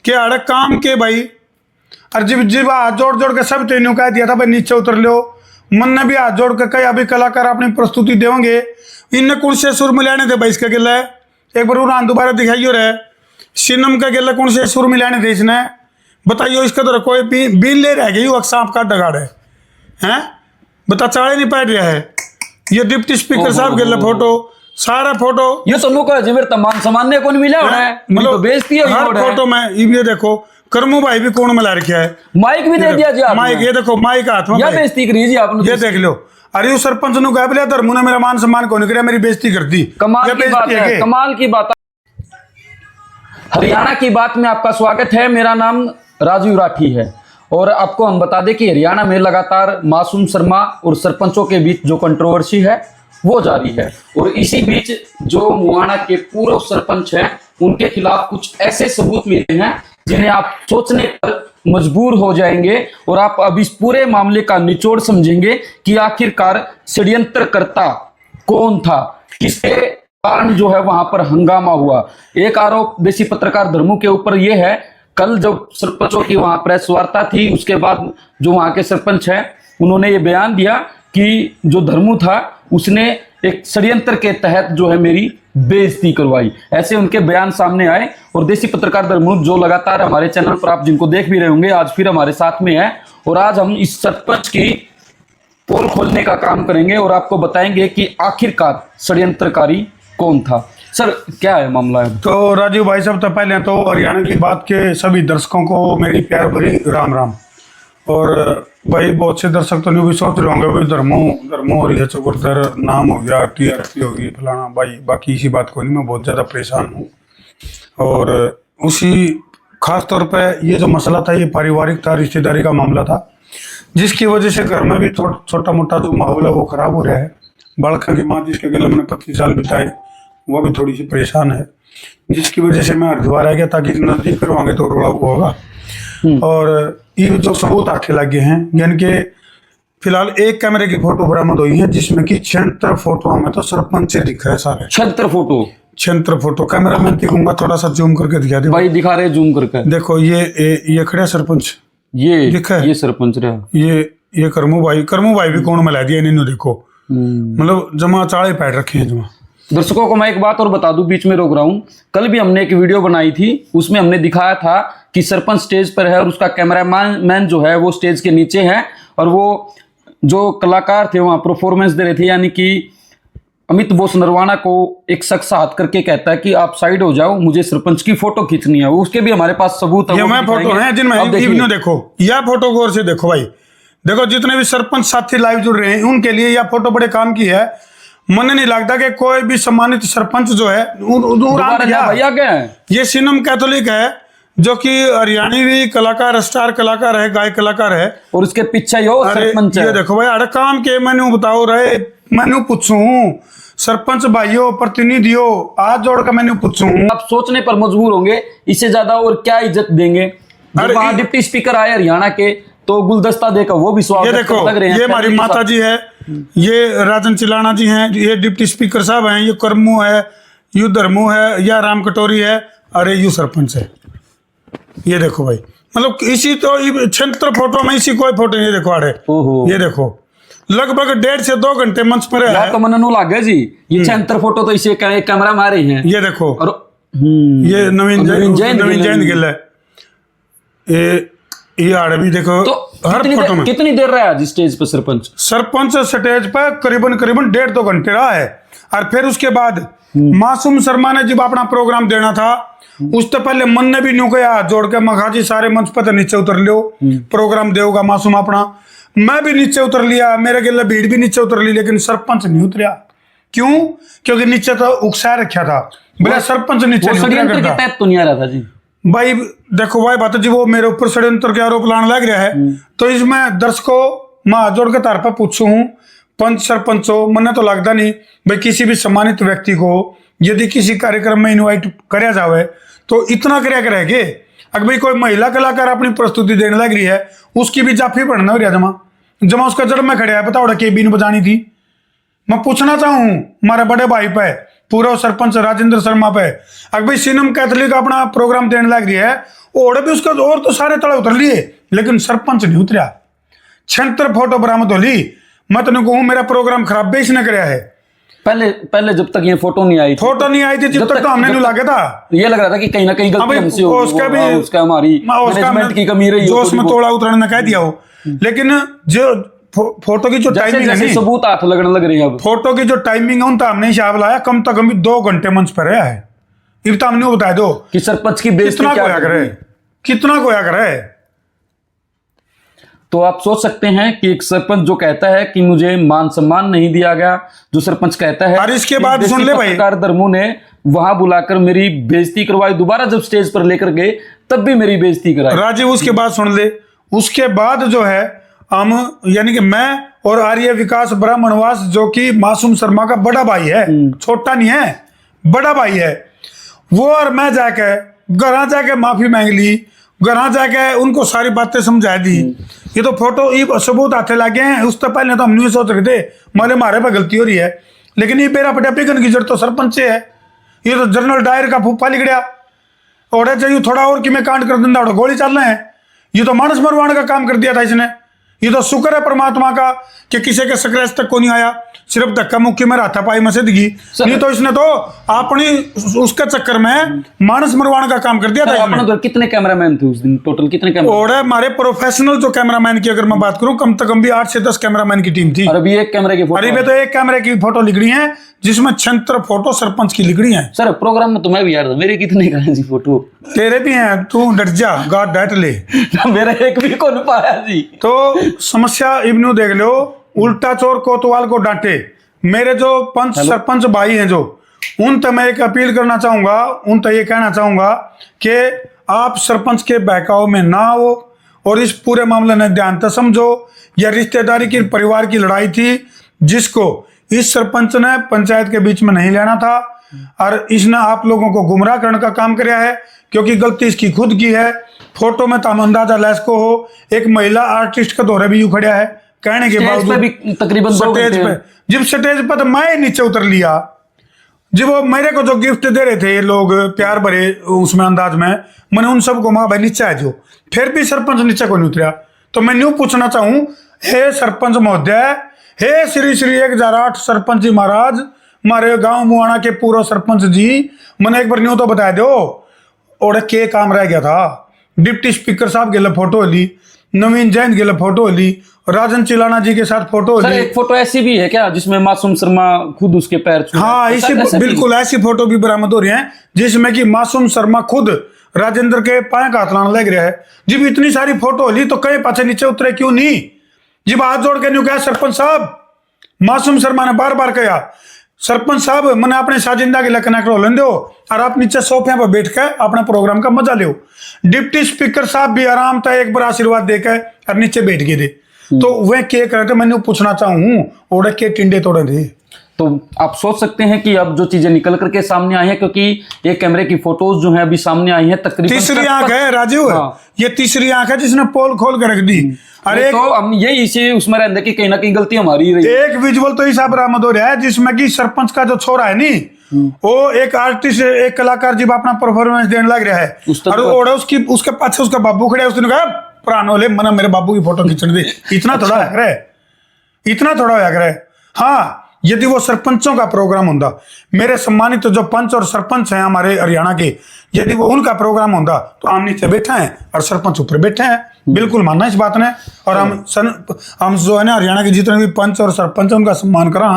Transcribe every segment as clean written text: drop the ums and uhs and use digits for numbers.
कि अरे काम के भाई। और जब जब हाथ जोड़ जोड़ के सब तेनों कह दिया था भाई नीचे उतर लो, मन ने भी हाथ जोड़ के कहा अभी कलाकार अपनी प्रस्तुति देंगे, इनने कौन से सुर मिलाने थे भाई इसके गिला है। एक बार उन्होंने दोबारा दिखाइयो रहे सिनम का गिला कौन से सुर मिलाने थे इसने, बताइयो। इसका तो कोई बिल ले रह गई वो सांप का डगाड़ है, बता चाड़े नहीं पाट रहा है। ये डिप्टी स्पीकर साहब गिला फोटो, सारा फोटो ये तो लोग जिमेर तमाम सामान्य कौन मिला है, मतलब बेइज्जती है हर फोटो में। ये देखो करमू भाई भी कौन मिला रखा है, माइक भी दे दिया जी आपने। माइक ये देखो, माइक हाथ में, या बेइज्जती करी जी आपने, ये देख लो। अरे उस सरपंच ने कहा बोले धर्मू ने मेरा मान सम्मान कौन करे, मेरी बेइज्जती कर दी। कमाल की बात है, कमाल की बात। हरियाणा की बात में आपका स्वागत है। मेरा नाम राजीव राठी है और आपको हम बता दें कि हरियाणा में लगातार मासूम शर्मा और सरपंचों के बीच जो कंट्रोवर्सी है वो जारी है। और इसी बीच जो मुआना के पूर्व सरपंच हैं उनके खिलाफ कुछ ऐसे सबूत मिले हैं जिन्हें आप सोचने पर मजबूर हो जाएंगे और आप अब इस पूरे मामले का निचोड़ समझेंगे कि आखिरकार षड्यंत्रकर्ता कौन था, किसके कारण जो है वहां पर हंगामा हुआ। एक आरोप देसी पत्रकार धर्मू के ऊपर यह है, कल जब सरपंचों की वहां प्रेस वार्ता थी उसके बाद जो वहां के सरपंच हैं उन्होंने ये बयान दिया कि जो धर्मू था उसने एक षड्यंत्र के तहत जो है मेरी बेइज्जती करवाई, ऐसे उनके बयान सामने आए। और देसी पत्रकार धर्मू जो लगातार हमारे चैनल पर आप जिनको देख भी रहे होंगे आज फिर हमारे साथ में है और आज हम इस सरपंच की पोल खोलने का काम करेंगे और आपको बताएंगे कि आखिरकार षड्यंत्रकारी कौन था। सर क्या है मामला है? तो राजीव भाई साहब, तो पहले तो हरियाणा की बात के सभी दर्शकों को मेरी प्यार भरी राम राम। और भाई बहुत से दर्शक तो नहीं भी सोच रहे होंगे भाई धर्मो और ये चकोरधर नाम हो गया, टीआरपी होगी फलाना। भाई बाकी इसी बात को नहीं, मैं बहुत ज़्यादा परेशान हूँ। और उसी खास तौर पे ये जो मसला था ये पारिवारिक था, रिश्तेदारी का मामला था, जिसकी वजह से घर में भी छोटा मोटा जो माहौल है वो खराब हो रहा है। बालका की माँ जिसके गले में 25 साल बिताए वो भी थोड़ी सी परेशान है, जिसकी वजह से मैं हरिद्वार आ गया ताकि नजदीक करवाएंगे तो रोड़ा होगा। और ये जो सबूत आके लगे हैं, यानी कि फिलहाल एक कैमरे की फोटो बरामद हुई है जिसमें कि 76 फोटो हमें तो सरपंच से दिख रहा है सारे। 76 फोटो कैमरा मैन दिखूंगा, थोड़ा सा जूम करके दिखा दे भाई, दिखा रहे जूम करके। देखो ये खड़ा सरपंच, ये दिखा है, ये सरपंच रहा, ये करमू भाई भी कौन मिला दिया इन्होंने, देखो मतलब जमा चाड़े पैट रखे हैं जमा। दर्शकों को मैं एक बात और बता दूं, बीच में रोक रहा हूं, कल भी हमने एक वीडियो बनाई थी उसमें हमने दिखाया था कि सरपंच स्टेज पर है और उसका कैमरामैन जो है वो स्टेज के नीचे है और वो जो कलाकार थे वहां परफॉर्मेंस दे रहे थे, यानी कि अमित बोस नरवाना को एक शख्स हाथ करके कहता है कि आप साइड हो जाओ, मुझे सरपंच की फोटो खींचनी है। उसके भी हमारे पास सबूत है, ये फोटो है जिनमें देखो यह फोटो गौर से देखो भाई, देखो जितने भी सरपंच साथी लाइव जुड़ रहे हैं उनके लिए यह फोटो बड़े काम की है। मन नहीं लगता कि कोई भी सम्मानित सरपंच जो है भैया क्या है, ये सिनम कैथोलिक है जो कि हरियाणवी कलाकार, स्टार कलाकार है, गायक कलाकार है और उसके पीछे यो सरपंच है। ये देखो भाई, अरे काम के मैंने बताओ रहे, मैंने पूछू सरपंच भाइयों प्रतिनिधियों हाथ जोड़ कर मैंने पूछू। आप सोचने पर मजबूर होंगे इससे ज्यादा और क्या इज्जत देंगे। वहां डिप्टी स्पीकर आए हरियाणा के तो गुलदस्ता देकर वो भी स्वागत लग रहे हैं। ये हमारी माता जी है, ये राजन चिलाना जी हैं, ये डिप्टी स्पीकर साहब हैं, ये करमू है, यू धर्मू है, या राम कटोरी है, अरे यू सरपंच है। ये देखो भाई, मतलब इसी तो 76 फोटो में इसी कोई फोटो नहीं, देखो अरे ये देखो लगभग 1.5 से 2 घंटे मंच पर है। तो मन लागे जी ये 76 फोटो तो इसे कैमरा मारे हैं। ये देखो और ये नवीन जैन गिल है, ये आड़े भी देखो। तो हर फोटो में कितनी देर रहा है स्टेज पर सरपंच स्टेज पर? करीबन 1.5-2 घंटे रहा है। और फिर उसके बाद मासूम शर्मा ने जब अपना प्रोग्राम देना था उससे पहले मन ने भी न्यू गया जोड़ के मखाजी सारे मंच पर नीचे उतर लो, प्रोग्राम देगा मासूम अपना। मैं भी नीचे उतर लिया, मेरे गिले भीड़ भी नीचे उतर ली, लेकिन सरपंच नहीं उतरिया। क्यों? क्योंकि नीचे तो उकसा रखा था, बोले सरपंच नीचे तो नहीं आ रहा था जी। भाई देखो भाई बात जी, वो मेरे ऊपर षड्यंत्र के आरोप लाने लग रहा है, तो इसमें दर्शकों मैं हाथ जोड़ के तार पर पूछू हूँ, पंच सरपंचों, मन तो लगता नहीं भाई किसी भी सम्मानित व्यक्ति को यदि किसी कार्यक्रम में इन्वाइट कराया जावे तो इतना कराया करेंगे। अगर भाई कोई महिला कलाकार अपनी प्रस्तुति देने लग रही है उसकी भी जाफी पढ़ना हो रहा जमा उसका जड़ में खड़े है, बताओ के बीन बजानी थी। मैं पूछना चाहूँ हमारे बड़े भाई पे पूरा सरपंच राजेंद्र शर्मा पे अगर भाई सीनम कैथलिक अपना प्रोग्राम देने लग रही है और भी उसका और तो सारे तले उतर लिए लेकिन सरपंच नहीं उतरा। 76 फोटो बरामद होली। मैं तो कहूँ मेरा प्रोग्राम खराब भी इसने कराया है। पहले जब तक ये फोटो नहीं आई थी जब तक तो हमने नहीं लगा था। ये लग रहा था कि कहीं ना कहीं गलती हमसे होगी, उसका भी उसका हमारी मैनेजमेंट की कमी रही, जोश में तोड़ा उतरने ने कह दिया हो। लेकिन जो फोटो की जो टाइमिंग है जैसे सबूत हाथ लगने लग रहे हैं। अब फोटो की जो टाइमिंग है उन तो हमने हिसाब लाया कम से कम 2 घंटे मंच पर रहा है। ये तो हमने बता दो कि सरपंच की बेइज्जती कितना कोया करे। तो आप सोच सकते हैं कि एक सरपंच जो कहता है कि मुझे मान सम्मान नहीं दिया गया, जो सरपंच कहता है और इसके बाद सुन ले भाई, पत्रकार धर्मों ने वहां बुलाकर मेरी बेइज्जती करवाई, दोबारा जब स्टेज पर लेकर गए तब भी मेरी बेइज्जती कराई। राजीव उसके बाद सुन ले, उसके बाद जो है हम यानी कि मैं और आर्य विकास ब्राह्मणवास जो कि मासूम शर्मा का बड़ा भाई है, छोटा नहीं है, बड़ा भाई है, वो और मैं जाके घर जाके माफी मांग ली, घर जाके उनको सारी बातें समझा दी। ये तो फोटो ये सबूत हाथे लगे हैं। उससे पहले तो हम नहीं सोच रहे थे मारे पे गलती हो रही है, लेकिन ये बेरा पटिया पिगन की जड़ तो सरपंच से है। ये तो जनरल डायर का फूफा लिख गया और चाहिए थोड़ा और कि मैं कांड कर दिंदा गोली चल रहे हैं। ये तो मानस मरवाने का काम कर दिया था इसने। ये तो शुक्र है परमात्मा का कि किसी के स्क्रैच तक को नहीं आया, सिर्फ धक्का मुक्की में हाथापाई में सिद्धगी। नहीं तो इसने तो अपनी उसके चक्कर में मानस मरवाने का काम कर दिया था। अपने तो कितने कैमरामैन थे उस दिन, टोटल कितने कैमरा? और हमारे प्रोफेशनल जो कैमरामैन की अगर मैं बात करूं कम से कम भी 8 से 10 कैमरामैन की टीम थी। और अभी एक कैमरे की फोटो, अरे तो एक कैमरे की फोटो लिख रही है जिसमें 76 फोटो सरपंच की लिख रही है। सर प्रोग्राम में तो मैं भी यार था, मेरे कितने कहा जी फोटो? तेरे भी हैं, तू डट जा, गाड़ डांट ले। मेरा एक भी कौन पाया जी। तो समस्या इब्नू देख लो, उल्टा चोर कोतवाल को डांटे। मेरे जो पंच सरपंच भाई हैं जो, उन तक मैं एक अपील करना चाहूंगा, उन तक ये कहना चाहूंगा कि आप सरपंच के बहकाव में ना हो और इस पूरे मामले में ध्यान से समझो। यह रिश्तेदारी की परिवार की लड़ाई थी जिसको इस सरपंच ने पंचायत के बीच में नहीं लेना था और इसने आप लोगों को गुमराह करने का काम किया है, क्योंकि गलती इसकी खुद की है। फोटो में तम अंदाजा लैसको हो, एक महिला आर्टिस्ट का दौरे भी यूं खड़ा है कहने के बावजूद तकरीबन स्टेज पे, जब स्टेज पर तो मैं नीचे उतर लिया, जब वो मेरे को जो गिफ्ट दे रहे थे लोग प्यार भरे उसमें अंदाज में, मैंने उन सबको माँ भाई नीचे आ जाओ, फिर भी सरपंच नीचे को नहीं उतरा। तो मैं यूं पूछना चाहूं, हे सरपंच महोदय, हे श्री श्री 1008 सरपंच जी महाराज, हमारे गांव मुआना के पूर्व सरपंच जी, मैंने एक बार न्यू तो बता दो और के काम रह गया था। डिप्टी स्पीकर साहब के फोटो ली, नवीन जैन के फोटो ली, राजन चिलाना जी के साथ फोटो सर ली। एक फोटो ऐसी भी है क्या जिसमें मासूम शर्मा खुद उसके पैर छू? हाँ, इसी बिल्कुल ऐसी फोटो भी बरामद हो रही है जिसमें कि मासूम शर्मा खुद राजेंद्र के पाए का हाथ लाने लग रहा है। जब इतनी सारी फोटो ली तो कहीं पाछे नीचे उतरे क्यों नहीं? जब हाथ जोड़ के न्यू कहा सरपंच साहब, मासूम शर्मा ने बार बार कहा सरपंच साहब मैंने अपने साजिंदा के लखना करो लें दो और आप नीचे सोफे पर बैठ कर अपने प्रोग्राम का मजा लो। डिप्टी स्पीकर साहब भी आराम था एक बार आशीर्वाद देकर और नीचे बैठ गए थे। तो वह क्या कर रहे थे, मैंने पूछना चाहूँ ओढ़ के टिंडे तोड़े थे। तो आप सोच सकते हैं कि अब जो चीजें निकल करके सामने आई हैं, क्योंकि ये कैमरे की फोटोज जो है अभी सामने आई हैं तकरीबन तीसरी आंख है राजीव। हाँ। ये तीसरी आंख है जिसने पोल खोल कर रख दी। अरे तो हम यही इसे उसमें रहने की कहीं ना कहीं गलती हमारी रही। एक विजुअल तो हिसाब बरामद हो रहा है जिसमें कि सरपंच का जो छोरा है नी, वो एक आर्टिस्ट एक कलाकार जब अपना परफॉर्मेंस देने लग रहा है और उसकी उसके पास उसका बाबू खड़ा है, उसने कहा पुरानो ले मना मेरे बाबू की फोटो खींचने दे। इतना थोड़ा है करे, इतना थोड़ा होया करे। हाँ, यदि वो सरपंचों का प्रोग्राम होता, मेरे सम्मानित जो पंच और सरपंच हैं हमारे हरियाणा के, यदि वो उनका प्रोग्राम होता तो हम नीचे बैठे हैं और सरपंच ऊपर बैठे हैं। बिल्कुल मानना इस बात ने। और हम जो है ना हरियाणा के जितने भी पंच और सरपंच उनका सम्मान करा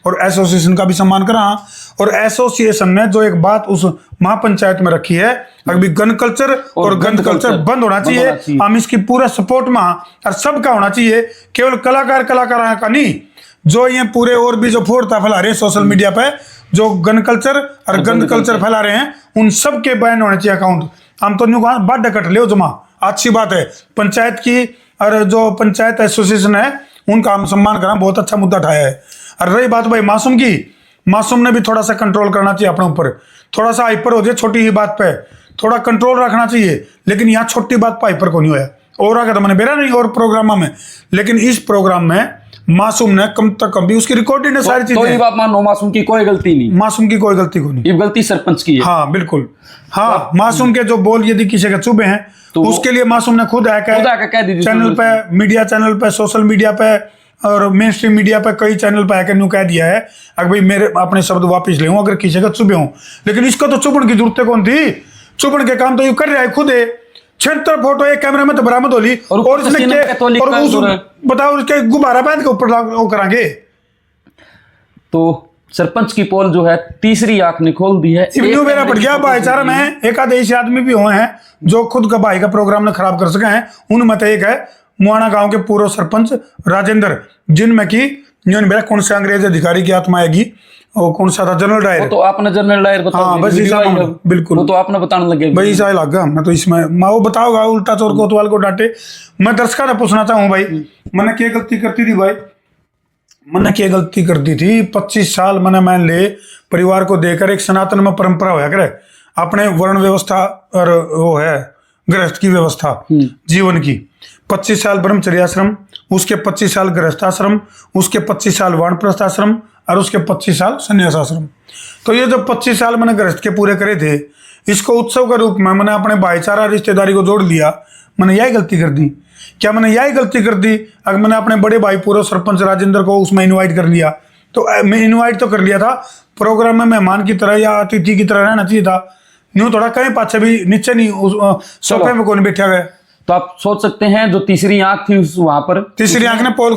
और एसोसिएशन का भी सम्मान करा। और एसोसिएशन ने जो एक बात उस महापंचायत में रखी है, अभी गन कल्चर और गंद कल्चर बंद होना चाहिए। हम इसकी पूरा सपोर्ट में और सबका होना चाहिए, केवल कलाकार का नहीं, जो ये पूरे और भी जो फोड़ता फैला रहे हैं सोशल मीडिया पे, जो गन कल्चर और गंद कल्चर फैला रहे हैं, उन सब के बैन होने चाहिए अकाउंट। हम तो न्यू कहा बात कट ले जमा, अच्छी बात है। पंचायत की और जो पंचायत एसोसिएशन है उनका हम सम्मान करना, बहुत अच्छा मुद्दा उठाया है। और रही बात भाई मासूम की, मासूम ने भी थोड़ा सा कंट्रोल करना चाहिए अपने ऊपर, थोड़ा सा हाइपर हो जाए छोटी ही बात पे, थोड़ा कंट्रोल रखना चाहिए। लेकिन यहाँ छोटी बात पर हाइपर को नहीं होया और आगे तो मैंने बेरा नहीं और प्रोग्राम में, लेकिन इस प्रोग्राम में मासूम ने कम तक कम भी उसकी रिकॉर्डिंग है सारी तो ये चीजें। बात मानो मासूम की कोई गलती नहीं, मासूम की कोई गलती को नहीं। ये गलती सरपंच की है। हाँ बिल्कुल, हाँ मासूम के जो बोल यदि किसी के चुभे हैं तो उसके लिए मासूम ने खुद खुद आके कह दीजिए चैनल पे, मीडिया चैनल पे, सोशल मीडिया पे और मेन स्ट्रीम मीडिया पे कई चैनल पे आकर न्यू कह दिया है अगर भाई मेरे अपने शब्द वापस ले हूं अगर किसी का चुभे हूं। लेकिन इसको तो चुभन की जरूरत कौन थी? चुभन के काम तो ये कर रहा है खुद है। 76 फोटो एक कैमरे में तो बरामद होली और इसने बताओ उसके गुब्बारा पहन के ऊपर वो करांगे। तो सरपंच की पोल जो है तीसरी आंख ने खोल दी है। न्यू मेरा पड़ गया भाईचारा में एक आधे ऐसे आदमी भी हुए हैं जो खुद का भाई का प्रोग्राम ने खराब कर सके हैं। उनमें तो एक है मुआना गांव के पूर्व सरपंच राजेंद्र, जिनमें की मेरा कौन से अंग्रेज अधिकारी की आत्मा आएगी, वो कौन सा था, जनरल डायर। तो आपने जनरल डायर बताओ। हाँ बस बिल्कुल, वो तो आपने बताने लगे भाई ऐसा लगा मैं तो इसमें मैं वो बताओगा उल्टा चोर कोतवाल को डांटे। मैं दर्शकों ने पूछना चाहूँ भाई मैंने क्या गलती करती थी भाई? मैंने क्या गलती कर दी थी? 25 साल मैंने मान ले परिवार को देकर एक सनातन में परंपरा होया करे अपने वर्ण व्यवस्था और वो है गृहस्थ की व्यवस्था जीवन की। 25 साल ब्रह्मचर्य आश्रम, उसके 25 साल गृहस्थ आश्रम, उसके 25 साल वानप्रस्थ आश्रम और उसके 25 साल संन्यास आश्रम। तो ये जो 25 साल मैंने गृहस्थ के पूरे करे थे इसको उत्सव के रूप में मैंने अपने भाईचारा रिश्तेदारी को जोड़ लिया। मैंने यही गलती कर दी क्या? मैंने यही गलती कर दी अगर मैंने अपने बड़े भाई पूर्व सरपंच राजेंद्र को उसमें इनवाइट कर लिया तो मैं इनवाइट तो कर लिया था, प्रोग्राम में मेहमान की तरह या अतिथि की तरह रहना चाहिए था। न्यू थोड़ा कहीं पाछे भी नीचे नहीं सोफे में कौन बैठा गया। तो आप सोच सकते हैं जो तीसरी आंख थी उस वहां पर तीसरी आंख ने पोल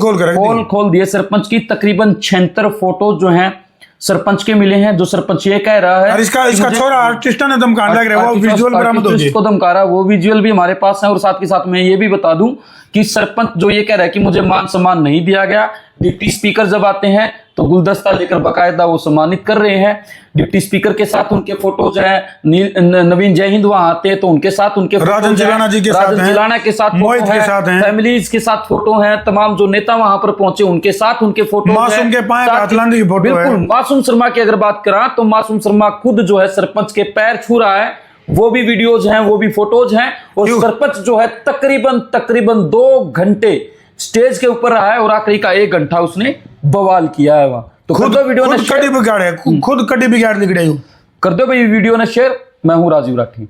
खोल दिए सरपंच की। तकरीबन 76 फोटो जो हैं सरपंच के मिले हैं। जो सरपंच ये कह रहा है और इसका छोरा आर्टिस्ट ने धमकाने लग रहा है, वो विजुअल बरामद हो गए, को धमका रहा है, वो विजुअल भी हमारे पास है। और साथ के साथ मैं ये भी बता दूं कि सरपंच जो ये कह रहा है कि मुझे मान सम्मान नहीं दिया गया, डिप्टी स्पीकर जब आते हैं तो गुलदस्ता लेकर बाकायदा वो सम्मानित कर रहे हैं। डिप्टी स्पीकर के साथ उनके फोटोज हैं। नवीन जय हिंद वहां आते हैं तो उनके साथ उनके राजन जिलाना जी के साथ हैं, जिलाना के साथ मोहित के साथ हैं, फैमिलीज के साथ फोटो हैं। तमाम जो नेता वहां पर पहुंचे उनके साथ उनके फोटो, मासूम के पाए हाथलांदी की फोटो है। बिल्कुल मासूम शर्मा की अगर बात करा तो मासूम शर्मा खुद जो है सरपंच के पैर छू रहा है, वो भी वीडियोज हैं, वो भी फोटोज हैं। और सरपंच जो है तकरीबन 2 घंटे स्टेज के ऊपर रहा है और आखिरी का 1 घंटा उसने बवाल किया है वहां। तो खुद वीडियो ने कड़ी बिगाड़े, खुद कड़ी बिगाड़ निकले कर दो भाई वीडियो ने शेयर। मैं हूं राजीव राठी।